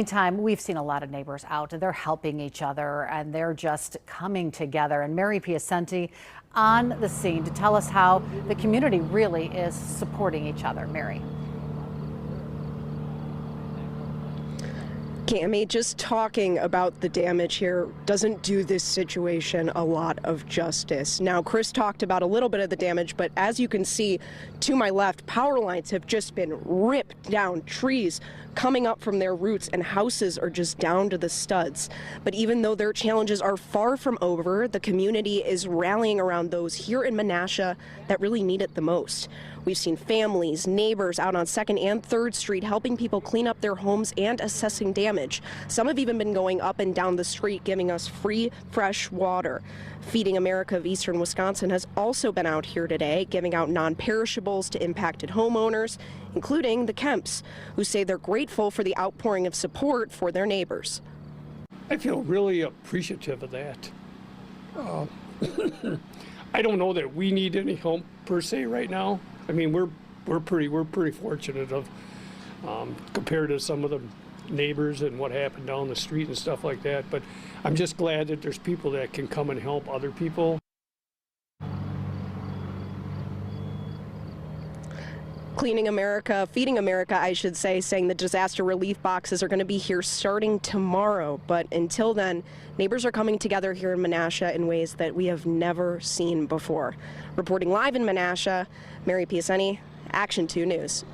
Meantime, we've seen a lot of neighbors out. They're helping each other and they're just coming together. And Mary Piacenti on the scene to tell us how the community really is supporting each other. Mary. Cammy, just talking about the damage here doesn't do this situation a lot of justice. Now, Chris talked about a little bit of the damage, but as you can see to my left, power lines have just been ripped down, trees coming up from their roots, and houses are just down to the studs. But even though their challenges are far from over, the community is rallying around those here in Menasha that really need it the most. We've seen families, neighbors out on 2nd and 3rd Street helping people clean up their homes and assessing damage. Some have even been going up and down the street giving us free, fresh water. Feeding America of Eastern Wisconsin has also been out here today giving out non-perishables to impacted homeowners, including the Kemps, who say they're grateful for the outpouring of support for their neighbors. I feel really appreciative of that. I don't know that we need any help per se right now. I mean, we're pretty fortunate of compared to some of the neighbors and what happened down the street and stuff like that. But I'm just glad that there's people that can come and help other people. Cleaning America, Feeding America, I should say, saying the disaster relief boxes are going to be here starting tomorrow. But until then, neighbors are coming together here in Menasha in ways that we have never seen before. Reporting live in Menasha, Mary Piacenti, Action 2 News.